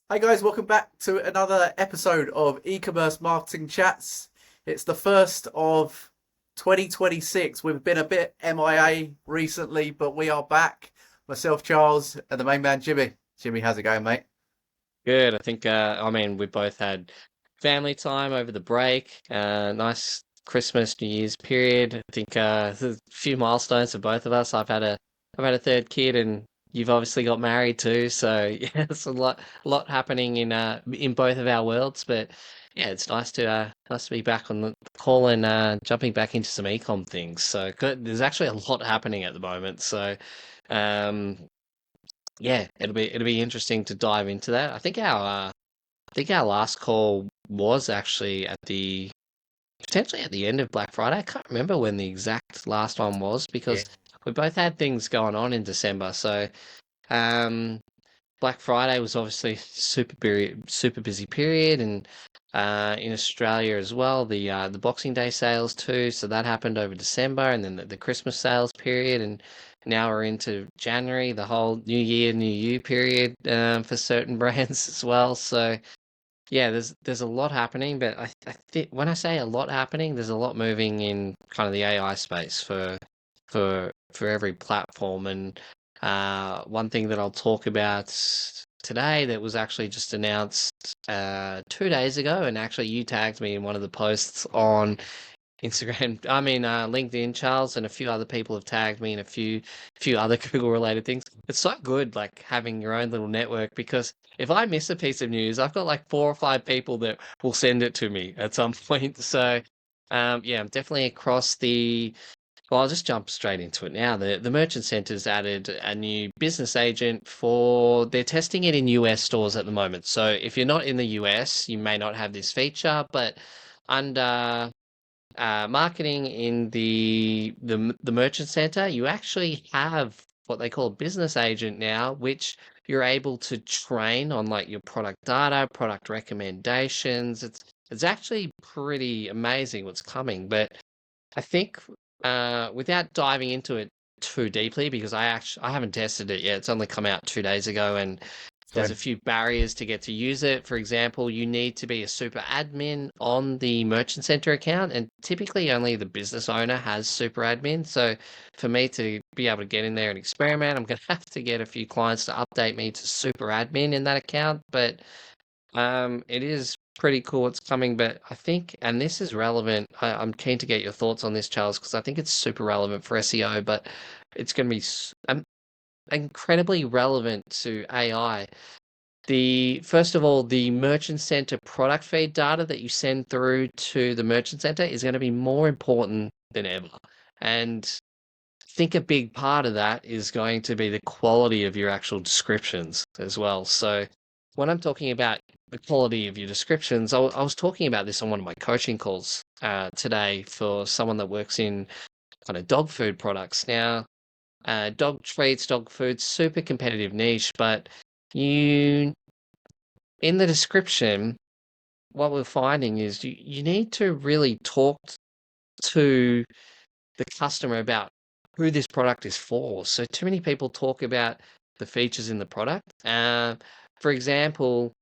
Hi guys, welcome back to another episode of E-commerce Marketing Chats. It's the first of 2026. We've been a bit MIA recently, but we are back. Myself, Charles, and the main man, Jimmy. Jimmy, how's it going, mate? Good. I think, we both had family time over the break, nice Christmas, New Year's period. I think, there's a few milestones for both of us. I've had a third kid and you've obviously got married too. So yeah, it's a lot happening in both of our worlds. But yeah, it's nice to be back on the call and, jumping back into some ecom things. So there's actually a lot happening at the moment. So, um, yeah, it'll be interesting to dive into that. I think our last call was actually potentially at the end of Black Friday. I can't remember when the exact last one was Yeah. because we both had things going on in December. So, um, Black Friday was obviously super busy period, and in Australia as well, the Boxing Day sales too. So that happened over December, and then the Christmas sales period, and now we're into January, the whole New Year, New You period, for certain brands as well. So yeah, there's a lot happening, but I think when I say a lot happening, there's a lot moving in kind of the AI space for every platform. And one thing that I'll talk about today that was actually just announced 2 days ago, and actually you tagged me in one of the posts on Instagram, LinkedIn, Charles, and a few other people have tagged me in a few other Google related things. It's so good, like having your own little network because if I miss a piece of news, I've got like 4 or 5 people that will send it to me at some point. So, yeah, I'm definitely across the. Well, I'll just jump straight into it now. The Merchant Center's added a new business agent for. They're testing it in US stores at the moment. So if you're not in the US, you may not have this feature, but under marketing in the merchant center, you actually have what they call a business agent now, which you're able to train on like your product data, product recommendations. It's actually pretty amazing what's coming. But I think without diving into it too deeply, because I haven't tested it yet. It's only come out 2 days ago, and there's a Same. few barriers to get to use it. For example, you need to be a super admin on the Merchant Center account, and typically only the business owner has super admin. So for me to be able to get in there and experiment, I'm going to have to get a few clients to update me to super admin in that account. But it is pretty cool what's coming, but I think, and this is relevant. I'm keen to get your thoughts on this, Charles, because I think it's super relevant for SEO, but it's going to be incredibly relevant to AI. The first of all, the Merchant Center product feed data that you send through to the Merchant Center is going to be more important than ever. And I think a big part of that is going to be the quality of your actual descriptions as well. So when I'm talking about the quality of your descriptions, I was talking about this on one of my coaching calls today for someone that works in kind of dog food products. Now, dog treats, dog food, super competitive niche, but you in the description, what we're finding is you need to really talk to the customer about who this product is for. So too many people talk about the features in the product. For example,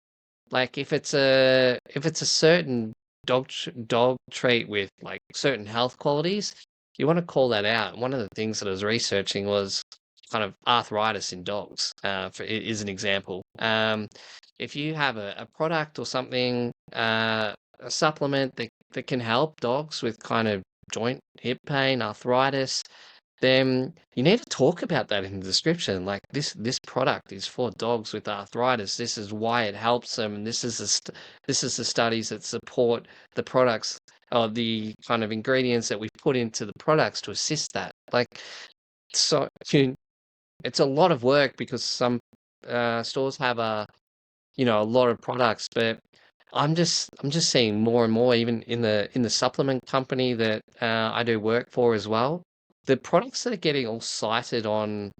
like if it's a certain dog treat with like certain health qualities, you want to call that out. One of the things that I was researching was kind of arthritis in dogs, is an example. If you have a product or something, a supplement that can help dogs with kind of joint, hip pain, arthritis, then you need to talk about that in the description. Like this product is for dogs with arthritis. This is why it helps them, and this is the studies that support the products or the kind of ingredients that we put into the products to assist that. Like so, it's a lot of work because some stores have a lot of products, but I'm just seeing more and more, even in the supplement company that I do work for as well. The products that are getting all cited on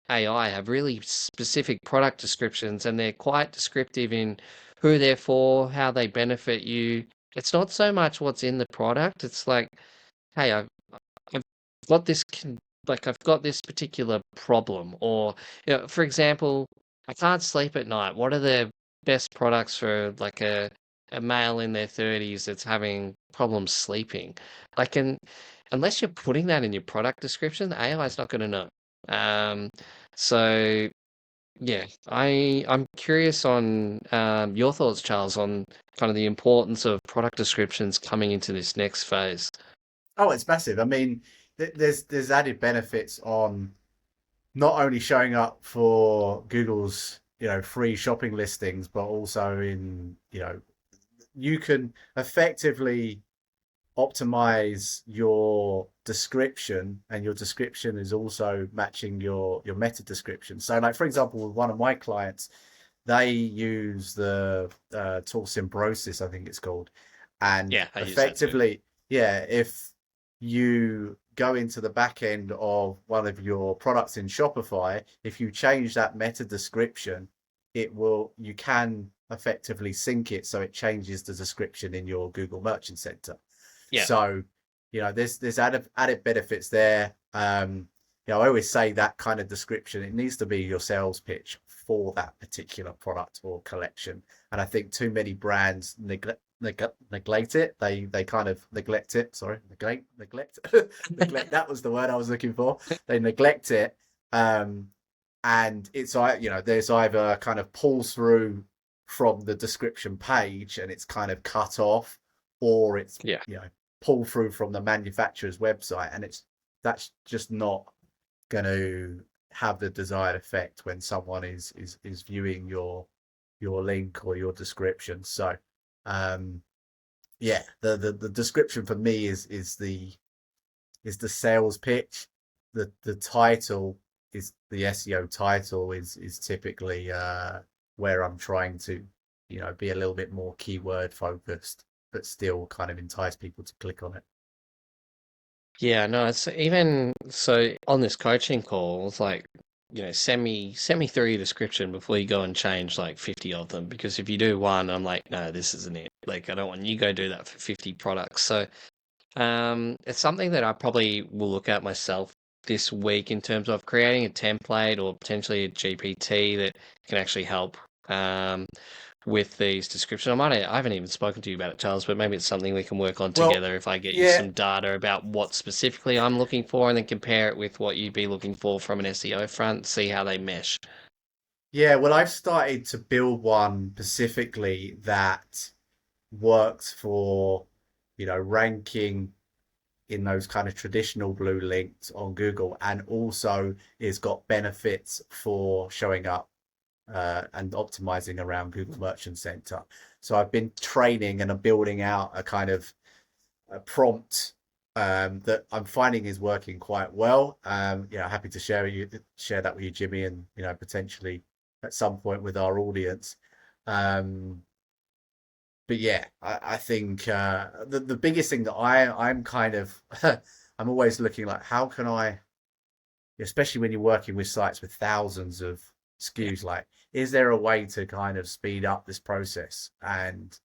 AI have really specific product descriptions, and they're quite descriptive in who they're for, how they benefit you. It's not so much what's in the product. It's like, hey, I've got I've got this particular problem, or for example, I can't sleep at night. What are the best products for like a male in their 30s that's having problems sleeping. Like, unless you're putting that in your product description, the AI is not going to know. Um, so yeah, I'm curious on your thoughts, Charles, on kind of the importance of product descriptions coming into this next phase. Oh, it's massive. I mean, there's added benefits on not only showing up for Google's, free shopping listings, but also in, you can effectively optimize your description, and your description is also matching your meta description. So, like for example, with one of my clients, they use the tool Symbiosis, I think it's called, and Yeah, I use that too. effectively, yeah, if you go into the back end of one of your products in Shopify, if you change that meta description, you can effectively sync it so it changes the description in your Google Merchant Center. Yeah. So, there's added benefits there. I always say that kind of description, it needs to be your sales pitch for that particular product or collection. And I think too many brands neglect it. They kind of neglect it. Sorry, neglect neglect. That was the word I was looking for. They neglect it, and it's there's either kind of pulls through from the description page and it's kind of cut off, or it's Yeah. pull through from the manufacturer's website, and that's just not going to have the desired effect when someone is viewing your link or your description. So um yeah, the description for me is the sales pitch. The title is the SEO title is typically where I'm trying to be a little bit more keyword focused, but still kind of entice people to click on it. Yeah, no, it's even so on this coaching call, it's like, send me through your description before you go and change like 50 of them. Because if you do one, I'm like, no, this isn't it. Like, I don't want you to go do that for 50 products. So it's something that I probably will look at myself this week in terms of creating a template or potentially a GPT that can actually help with these descriptions. I haven't even spoken to you about it, Charles, but maybe it's something we can work on Well, together if I get you yeah, some data about what specifically I'm looking for and then compare it with what you'd be looking for from an SEO front, see how they mesh. yeah. Well, I've started to build one specifically that works for, ranking in those kind of traditional blue links on Google, and also it's got benefits for showing up and optimizing around Google Merchant Center. So I've been training and I'm building out a kind of a prompt that I'm finding is working quite well. Happy to share that with you, Jimmy, and potentially at some point with our audience. Um, but yeah, I think the biggest thing that I'm kind of I'm always looking like, how can I, especially when you're working with sites with thousands of Yeah. SKUs, like, is there a way to kind of speed up this process? And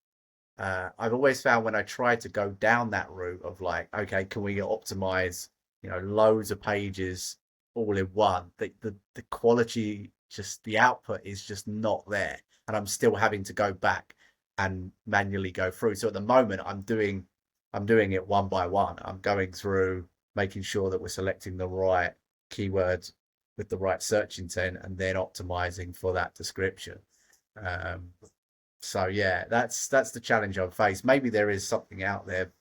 I've always found when I try to go down that route of like, okay, can we optimize, loads of pages all in one? The quality, just the output is just not there, and I'm still having to go back and manually go through. So at the moment, I'm doing it one by one. I'm going through, making sure that we're selecting the right keywords with the right search intent, and then optimizing for that description. Um, so yeah, that's the challenge I've faced. Maybe there is something out there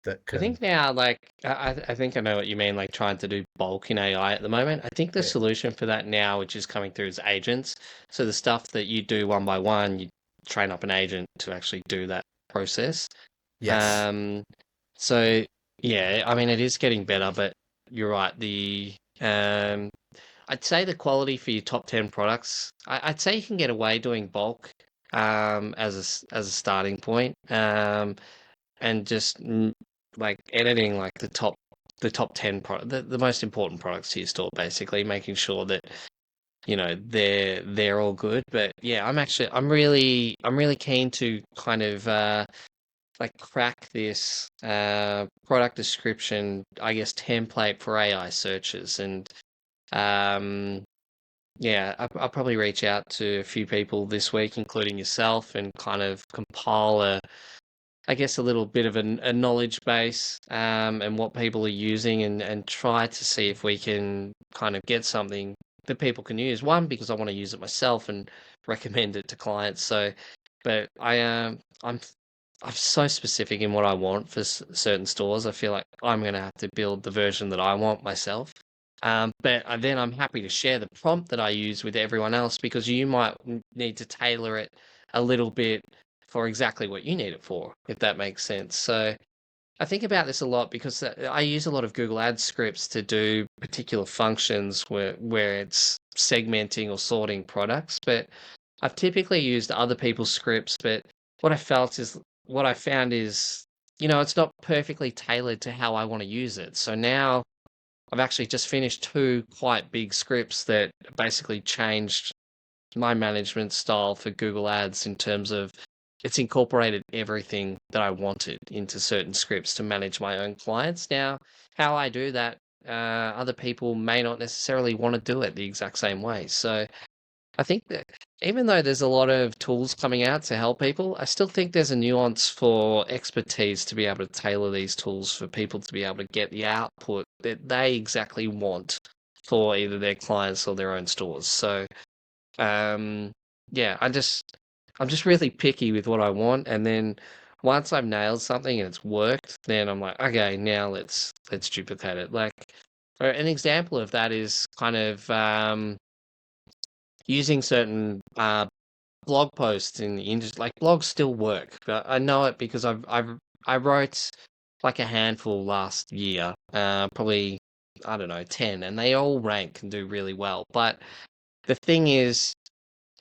that I can, think now, like, I think I know what you mean, like trying to do bulk in AI at the moment. I think the yeah, solution for that now, which is coming through, is agents. So the stuff that you do one by one, you train up an agent to actually do that process. yes, Um, so yeah, I mean, it is getting better, but you're right. I'd say the quality for your top 10 products, I'd say you can get away doing bulk, as a starting point. And just like editing like the top 10 the most important products to your store, basically making sure that they're all good. But yeah, I'm really keen to kind of like crack this product description, I guess, template for AI searches. And um yeah, I'll probably reach out to a few people this week, including yourself, and kind of compile I guess, a little bit of a knowledge base, and what people are using, and try to see if we can kind of get something that people can use. One, because I want to use it myself and recommend it to clients. So, but I'm so specific in what I want for certain stores. I feel like I'm gonna have to build the version that I want myself. But then I'm happy to share the prompt that I use with everyone else, because you might need to tailor it a little bit for exactly what you need it for, if that makes sense. So I think about this a lot because I use a lot of Google Ads scripts to do particular functions where it's segmenting or sorting products, but I've typically used other people's scripts. But what I found is, it's not perfectly tailored to how I want to use it. So now I've actually just finished two quite big scripts that basically changed my management style for Google Ads, in terms of it's incorporated everything that I wanted into certain scripts to manage my own clients. Now, how I do that, other people may not necessarily want to do it the exact same way. So I think that even though there's a lot of tools coming out to help people, I still think there's a nuance for expertise to be able to tailor these tools for people to be able to get the output that they exactly want for either their clients or their own stores. So um, yeah, I'm just really picky with what I want, and then once I've nailed something and it's worked, then I'm like, okay, now let's duplicate it. Like, an example of that is kind of using certain blog posts in the industry. Like, blogs still work, but I know it because I wrote like a handful last year, probably, I don't know, 10, and they all rank and do really well. But the thing is,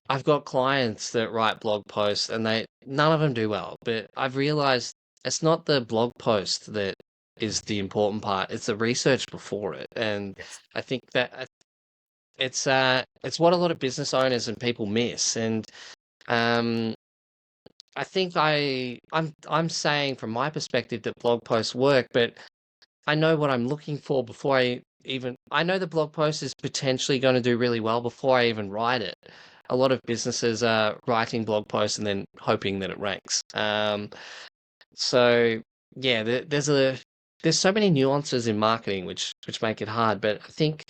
I've got clients that write blog posts and none of them do well, but I've realized it's not the blog post that is the important part. It's the research before it. And Yes. I think that it's what a lot of business owners and people miss. And um I think I'm saying from my perspective that blog posts work, but I know what I'm looking for before I know the blog post is potentially going to do really well before I even write it. A lot of businesses are writing blog posts and then hoping that it ranks. So yeah, there's so many nuances in marketing which make it hard. But I think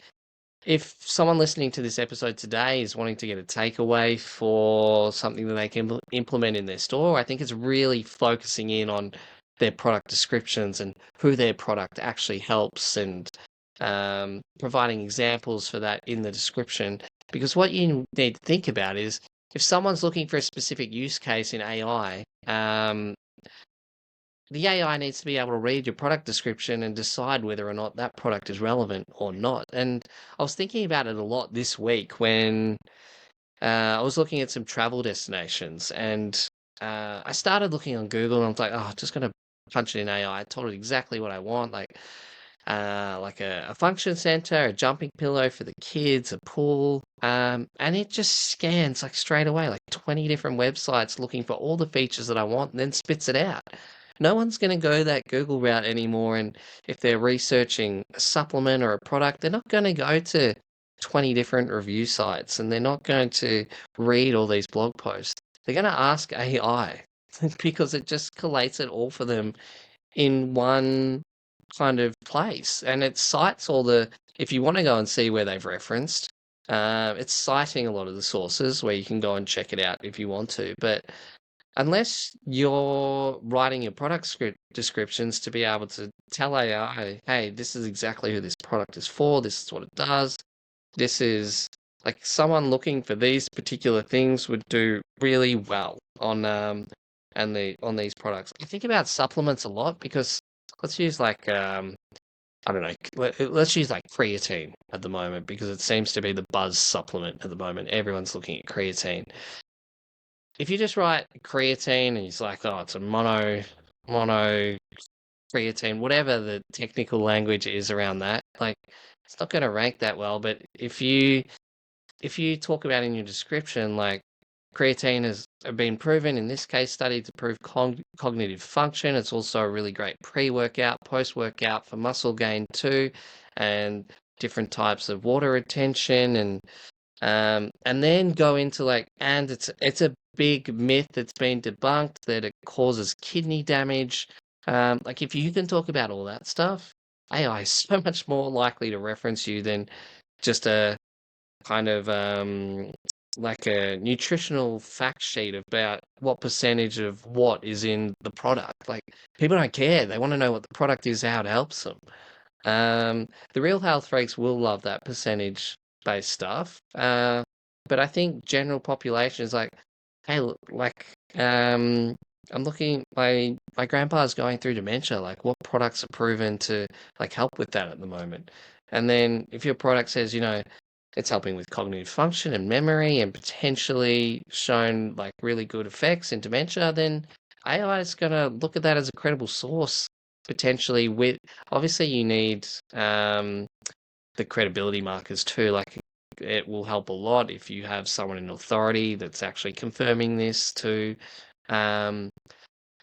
if someone listening to this episode today is wanting to get a takeaway for something that they can implement in their store, I think it's really focusing in on their product descriptions and who their product actually helps, and providing examples for that in the description. Because what you need to think about is, if someone's looking for a specific use case in AI, the AI needs to be able to read your product description and decide whether or not that product is relevant or not. And I was thinking about it a lot this week when I was looking at some travel destinations, and I started looking on Google, and I was like, oh, I'm just going to punch it in AI. I told it exactly what I want, like a function center, a jumping pillow for the kids, a pool, and it just scans like straight away, like 20 different websites looking for all the features that I want, and then spits it out. No one's going to go that Google route anymore. And if they're researching a supplement or a product, they're not going to go to 20 different review sites, and they're not going to read all these blog posts. They're going to ask AI because it just collates it all for them in one kind of place. And it cites if you want to go and see where they've referenced, it's citing a lot of the sources where you can go and check it out if you want to. But unless you're writing your product script descriptions to be able to tell AI, hey, this is exactly who this product is for, this is what it does, this is like, someone looking for these particular things would do really well on these products. I think about supplements a lot because let's use like I don't know, let's use like creatine at the moment, because it seems to be the buzz supplement at the moment. Everyone's looking at creatine. If you just write creatine and it's like, oh, it's a mono creatine, whatever the technical language is around that, like, it's not going to rank that well. But if you talk about in your description, like, creatine has been proven in this case study to prove cognitive function. It's also a really great pre-workout, post-workout for muscle gain too, and different types of water retention, and And then go into like, and it's a big myth that's been debunked that it causes kidney damage. Like if you can talk about all that stuff, AI is so much more likely to reference you than just a kind of like a nutritional fact sheet about what percentage of what is in the product. Like people don't care. They want to know what the product is, how it helps them. The real health freaks will love that percentage based stuff. But I think general population is like, hey, look, like, I'm looking, my grandpa's going through dementia. Like, what products are proven to like help with that at the moment? And then if your product says, it's helping with cognitive function and memory and potentially shown like really good effects in dementia, then AI is going to look at that as a credible source potentially with obviously you need the credibility markers too. Like it will help a lot if you have someone in authority that's actually confirming this too. Um,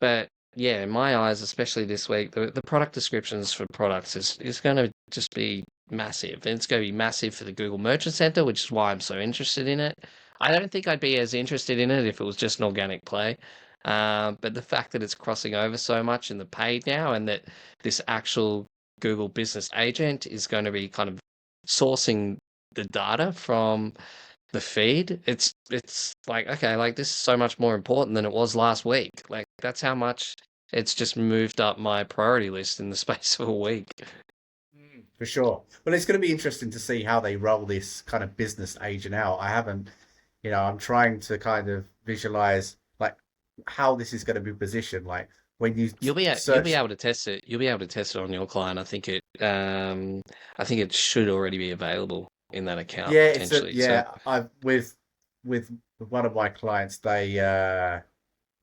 but yeah, in my eyes, especially this week, the product descriptions for products is going to just be massive. And it's going to be massive for the Google Merchant Center, which is why I'm so interested in it. I don't think I'd be as interested in it if it was just an organic play. But the fact that it's crossing over so much in the paid now and that this actual Google Business Agent is going to be kind of sourcing the data from the feed, it's like, okay, like this is so much more important than it was last week. Like that's how much it's just moved up my priority list in the space of a week. For sure. Well, it's going to be interesting to see how they roll this kind of business agent out. I haven't, I'm trying to kind of visualize like how this is going to be positioned. Like when you You'll be search, able to test it. You'll be able to test it on your client. I think it should already be available in that account yeah, potentially. So I've with one of my clients, they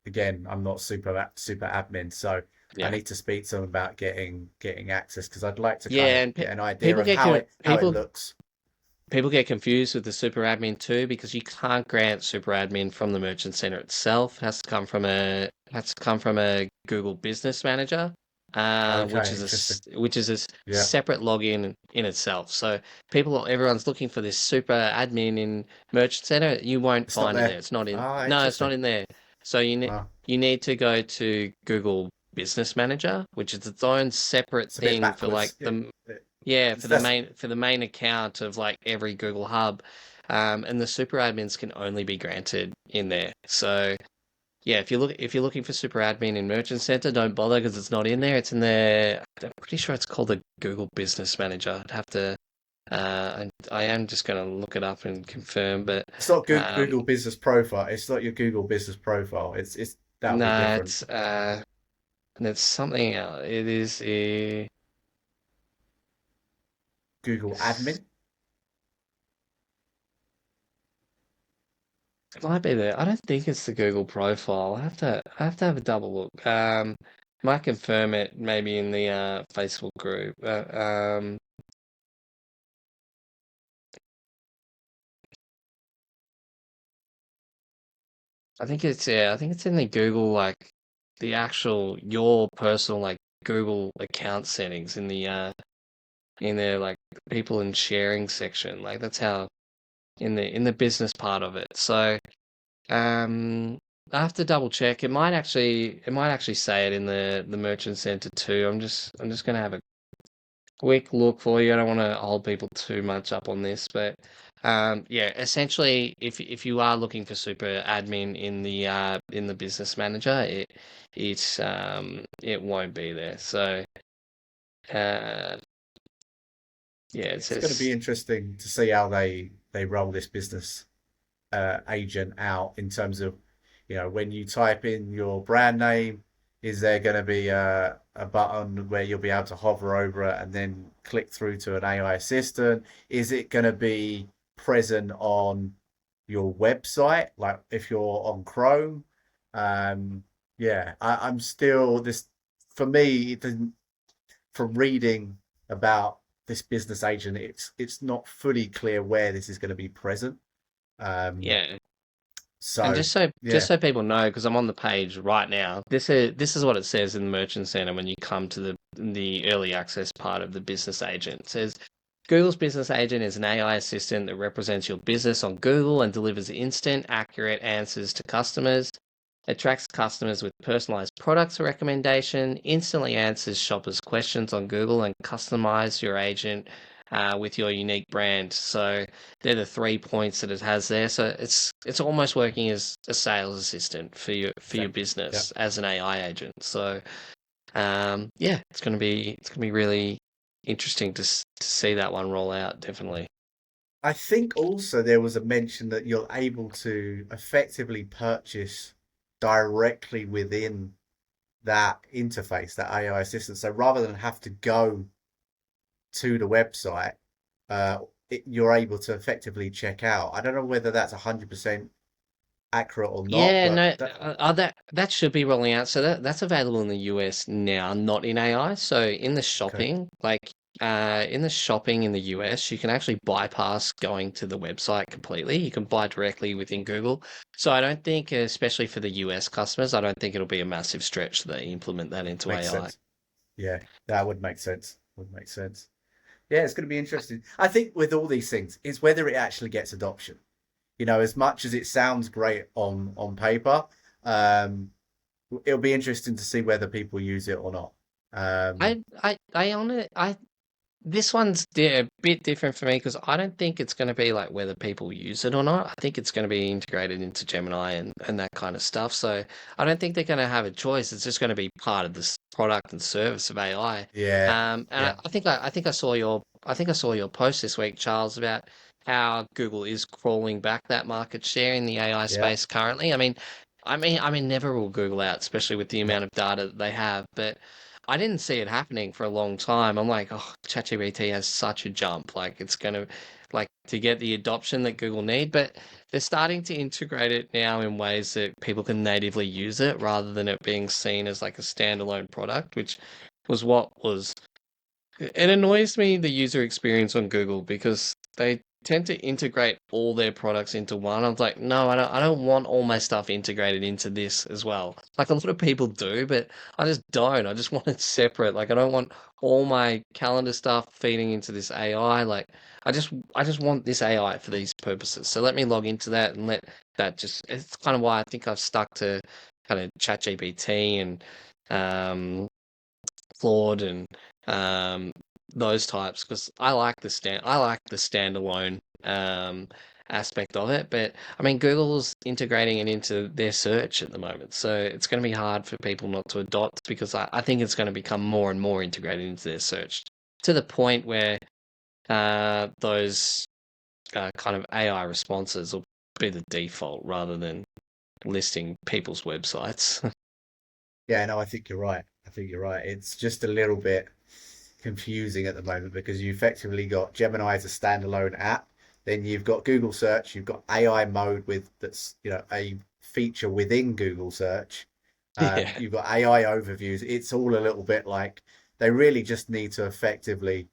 again, I'm not super admin, so I yeah. need to speak to them about getting access because I'd like to kind Yeah, of and get an idea of how it looks. people get confused with the super admin too because you can't grant super admin from the merchant center itself. It has to come from a Google Business Manager, Okay, interesting. which is a Yeah, separate login in itself. So everyone's looking for this super admin in Merchant Center. You won't it's not find it there. there. It's not in. Ah, No, it's not interesting. in there. So Ah, you need to go to Google Business Manager, which is its own separate it's a bit thing for like backwards. Yeah, yeah, that's for the main account of like every Google Hub, and the super admins can only be granted in there. So yeah, if you're looking for super admin in Merchant Center, don't bother because it's not in there. It's in there. I'm pretty sure it's called the Google Business Manager. I'd have to. I am just going to look it up and confirm, but it's not um, Google Business Profile. It's not your Google Business Profile. It's that'll be no, different. it's something else. It is a. Google Admin. It might be there. I don't think it's the Google profile. I have to have a double look. Might confirm it maybe in the Facebook group. I think it's yeah, I think it's in the Google like the actual your personal like Google account settings in their like people and sharing section. Like that's how in the business part of it. So I have to double check. It might actually say it in the merchant center too. I'm just gonna have a quick look for you. I don't want to hold people too much up on this, but yeah, essentially, if you are looking for super admin in the business manager, it won't be there. So uh, yeah, it It's going to be says interesting to see how they roll this business agent out in terms of, when you type in your brand name, is there going to be a button where you'll be able to hover over it and then click through to an AI assistant? Is it going to be present on your website, like if you're on Chrome? Um, yeah, I'm still this for me. It didn't, from reading about this business agent, it's not fully clear where this is going to be present. Um, yeah. And so just yeah, so people know, because I'm on the page right now, this is what it says in the Merchant Center when you come to the early access part of the business agent. It says Google's Business Agent is an AI assistant that represents your business on Google and delivers instant, accurate answers to customers. It tracks customers with personalized products recommendation, instantly answers shoppers' questions on Google, and customize your agent with your unique brand. So they're the 3 points that it has there. So it's almost working as a sales assistant for your Exactly. Yeah. business as an AI agent. So yeah, it's gonna be really interesting to see that one roll out. Definitely. I think also there was a mention that you're able to effectively purchase directly within that interface, that AI assistant. So rather than have to go to the website, uh, you're able to effectively check out. I don't know whether that's 100% accurate or not, Yeah, but no, that that should be rolling out. So that's available in the US now, not in AI. So okay, in the shopping in the US, you can actually bypass going to the website completely. You can buy directly within Google. So I don't think, especially for the US customers, I don't think it'll be a massive stretch that they implement that into makes AI. sense. Yeah, that would make sense. Would make sense. Yeah, it's going to be interesting. I think with all these things, it's whether it actually gets adoption. As much as it sounds great on paper, um, it'll be interesting to see whether people use it or not. Um, I on it. I This one's a bit different for me because I don't think it's going to be like whether people use it or not. I think it's going to be integrated into Gemini and that kind of stuff. So I don't think they're going to have a choice. It's just going to be part of this product and service of AI. yeah, And yeah, I think I think I saw your post this week, Charles, about how Google is crawling back that market share in the AI yeah. space currently. I mean, never rule Google out, especially with the No, amount of data that they have, but. I didn't see it happening for a long time. I'm like, oh, ChatGPT has such a jump. Like it's gonna like to get the adoption that Google need, but they're starting to integrate it now in ways that people can natively use it rather than it being seen as like a standalone product, which was what was it annoys me the user experience on Google because they tend to integrate all their products into one. I was like, no, I don't want all my stuff integrated into this as well. Like a lot of people do, but I just don't. I just want it separate. Like I don't want all my calendar stuff feeding into this AI. Like I just want this AI for these purposes. So let me log into that and let that just it's kind of why I think I've stuck to kind of ChatGPT and um Claude and um, those types because I like the standalone aspect of it. But I mean, Google's integrating it into their search at the moment, so it's going to be hard for people not to adopt because I think it's going to become more and more integrated into their search to the point where those kind of AI responses will be the default rather than listing people's websites. yeah, no, I think you're right. I think you're right. It's just a little bit confusing at the moment because you effectively got Gemini as a standalone app. Then you've got Google Search. You've got AI mode with that's a feature within Google Search. Yeah. You've got AI overviews. It's all a little bit like they really just need to effectively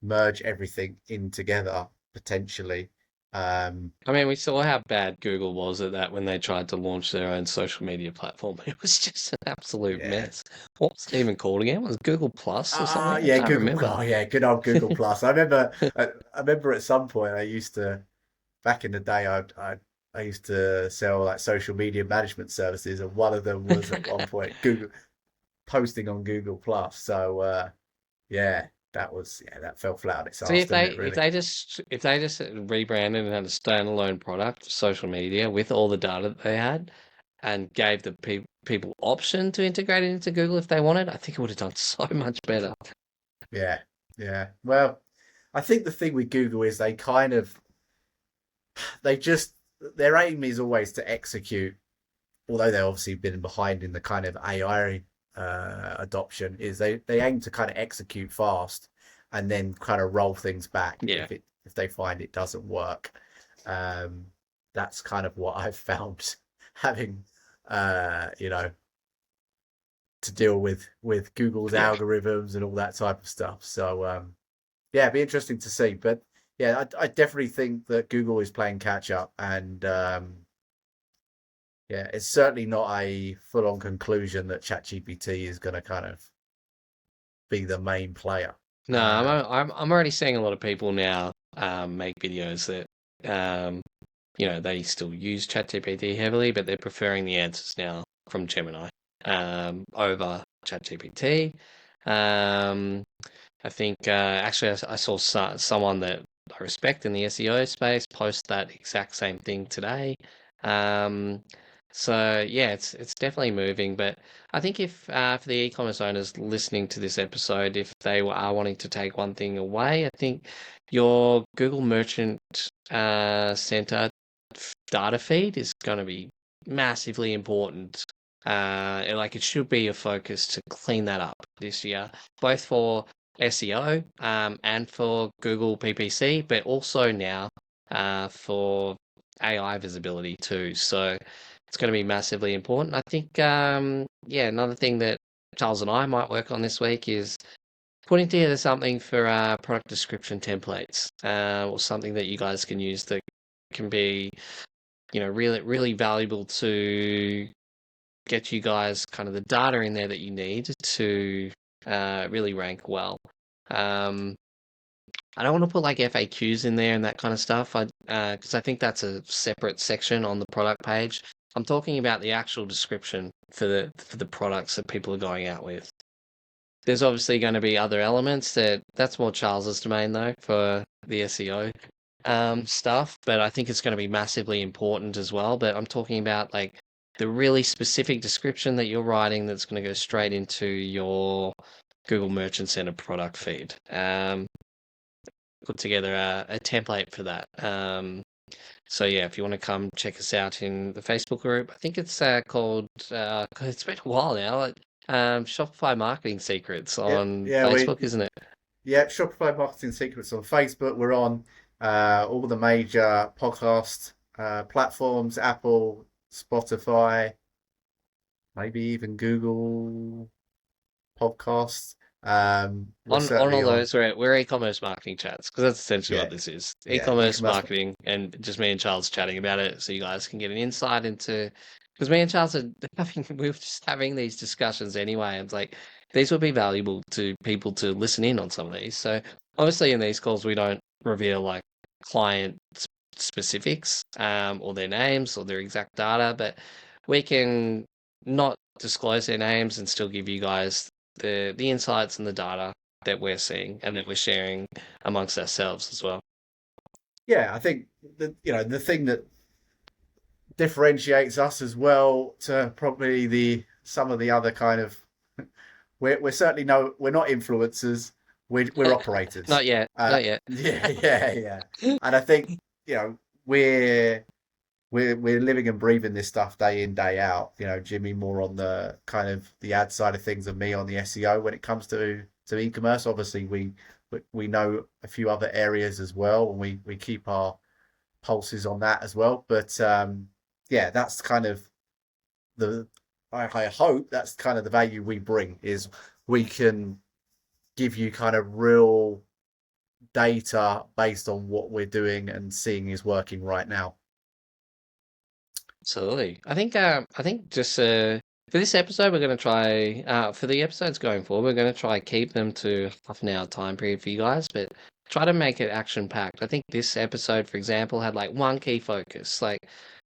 merge everything in together potentially. Um, I mean, we saw how bad Google was at that when they tried to launch their own social media platform. It was just an absolute yeah, mess. What was it even called again? Was it Google Plus or something? I yeah, can't Google. remember. Oh, yeah, good old Google Plus. I remember at some point I used to back in the day. I used to sell like social media management services, and one of them was at one point Google posting on Google Plus. So yeah, that fell flat on its See, ass, didn't it? Really? if they just rebranded and had a standalone product, social media, with all the data that they had, and gave the people option to integrate it into Google if they wanted, I think it would have done so much better. Yeah, yeah. Well, I think the thing with Google is they just their aim is always to execute, although they've obviously been behind in the kind of AI adoption, is they aim to kind of execute fast and then kind of roll things back Yeah. if they find it doesn't work. Um, that's kind of what I've found having you know to deal with Google's Yeah. algorithms and all that type of stuff. So yeah, it'd be interesting to see. But yeah, I definitely think that Google is playing catch up, and yeah, it's certainly not a full on conclusion that ChatGPT is going to kind of be the main player. No, I'm already seeing a lot of people now make videos that they still use ChatGPT heavily, but they're preferring the answers now from Gemini over ChatGPT. Um, I think actually I saw someone that I respect in the SEO space post that exact same thing today. Um, so yeah, it's definitely moving. But I think if for the e-commerce owners listening to this episode, if they are wanting to take one thing away, I think your Google Merchant Center data feed is going to be massively important. Like it should be a focus to clean that up this year, both for SEO and for Google PPC, but also now for AI visibility too. So it's going to be massively important. I think, yeah, another thing that Charles and I might work on this week is putting together something for product description templates, or something that you guys can use that can be, really, really valuable to get you guys kind of the data in there that you need to really rank well. Um, I don't want to put like FAQs in there and that kind of stuff. Because I think that's a separate section on the product page. I'm talking about the actual description for the products that people are going out with. There's obviously going to be other elements that's more Charles's domain though for the SEO stuff, but I think it's going to be massively important as well. But I'm talking about like the really specific description that you're writing that's going to go straight into your Google Merchant Center product feed. Put together a template for that. So yeah, if you want to come check us out in the Facebook group, I think it's called. It's been a while now. Shopify Marketing Secrets Yeah, on yeah, Facebook, isn't it? yeah, Shopify Marketing Secrets on Facebook. We're on all the major podcast platforms: Apple, Spotify, maybe even Google Podcasts. We're On certainly all on. those, we're e-commerce marketing chats because that's essentially what Yeah, this is. yeah, E-commerce e-commerce. marketing, and just me and Charles chatting about it, so you guys can get an insight into. Because me and Charles are having, we were just having these discussions anyway. It's like these would be valuable to people to listen in on some of these. So obviously, in these calls, we don't reveal like client specifics, or their names or their exact data, but we can not disclose their names and still give you guys the insights and the data that we're seeing and that we're sharing amongst ourselves as well. Yeah, I think the thing that differentiates us as well to probably the some of the other kind of we're certainly no we're not influencers, we're operators. Not yet, not yet. Yeah, and I think you know we're we're living and breathing this stuff day in day out. Jimmy more on the kind of the ad side of things and me on the SEO when it comes to e-commerce. Obviously we know a few other areas as well, and we keep our pulses on that as well. But yeah, that's kind of the I hope that's kind of the value we bring is we can give you kind of real data based on what we're doing and seeing is working right now. Absolutely. I think just for this episode we're going to try for the episodes going forward we're going to try keep them to half an hour time period for you guys, but try to make it action packed. I think this episode, for example, had like one key focus, like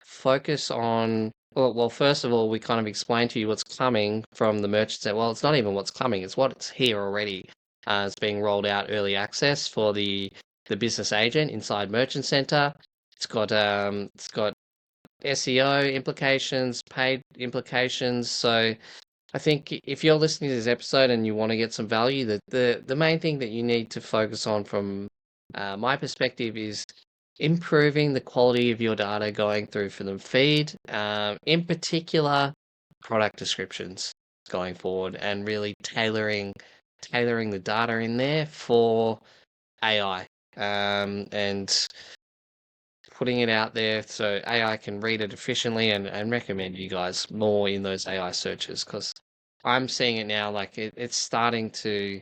focus on well, first of all, we kind of explained to you what's coming from the merchant set. Well, it's not even what's coming; it's what's here already. It's being rolled out early access for the business agent inside Merchant Center. It's got SEO implications, paid implications. So I think if you're listening to this episode and you want to get some value, the main thing that you need to focus on from my perspective is improving the quality of your data going through for the feed, in particular product descriptions going forward, and really tailoring the data in there for AI. And putting it out there so AI can read it efficiently and recommend you guys more in those AI searches, because I'm seeing it now like it's started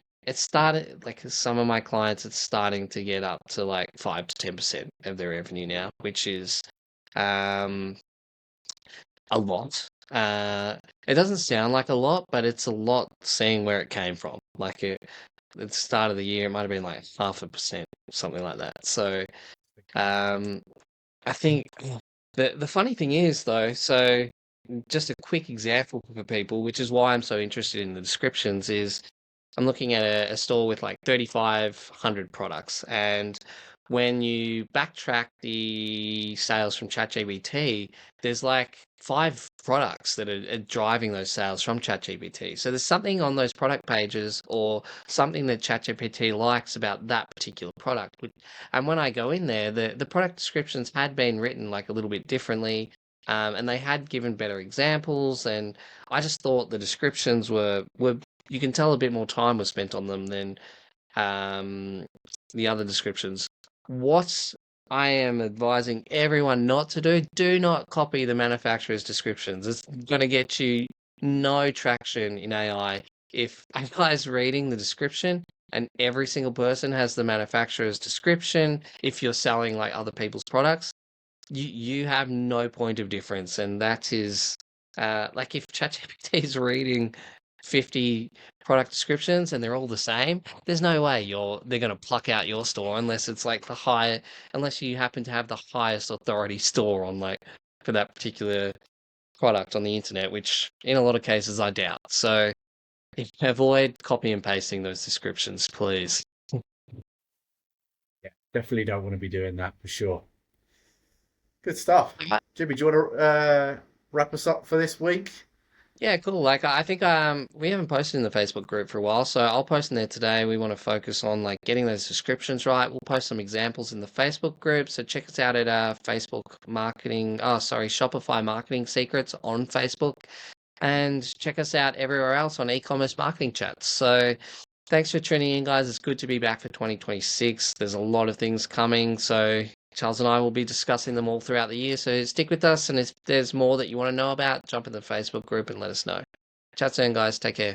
like some of my clients, it's starting to get up to like 5 to 10% of their revenue now, which is um a lot. It doesn't sound like a lot, but it's a lot seeing where it came from. Like at the start of the year, it might have been like 0.5%, something like that. So um, I think the funny thing is though, so just a quick example for people, which is why I'm so interested in the descriptions, is I'm looking at a store with like 3,500 products, and when you backtrack the sales from ChatGPT, there's like 5 products that are driving those sales from ChatGPT. So there's something on those product pages or something that ChatGPT likes about that particular product. And when I go in there, the product descriptions had been written like a little bit differently, and they had given better examples, and I just thought the descriptions were you can tell a bit more time was spent on them than um, the other descriptions. What I am advising everyone not to do, do not copy the manufacturer's descriptions. It's going to get you no traction in AI. If AI is reading the description and every single person has the manufacturer's description, if you're selling like other people's products, you have no point of difference, and that is like if ChatGPT is reading 50 product descriptions and they're all the same, there's no way they're going to pluck out your store unless it's like unless you happen to have the highest authority store on like for that particular product on the internet, which in a lot of cases I doubt. So avoid copy and pasting those descriptions, please. Yeah, definitely don't want to be doing that for sure. Good stuff. Uh, Jimmy, do you want to wrap us up for this week? Yeah, cool. Like I think we haven't posted in the Facebook group for a while, so I'll post in there today. We want to focus on like getting those descriptions right. We'll post some examples in the Facebook group. So check us out at Shopify Marketing Secrets on Facebook, and check us out everywhere else on e-commerce marketing chats. So thanks for tuning in, guys. It's good to be back for 2026. There's a lot of things coming, so Charles and I will be discussing them all throughout the year. So stick with us, and if there's more that you want to know about, jump in the Facebook group and let us know. Chat soon, guys. Take care.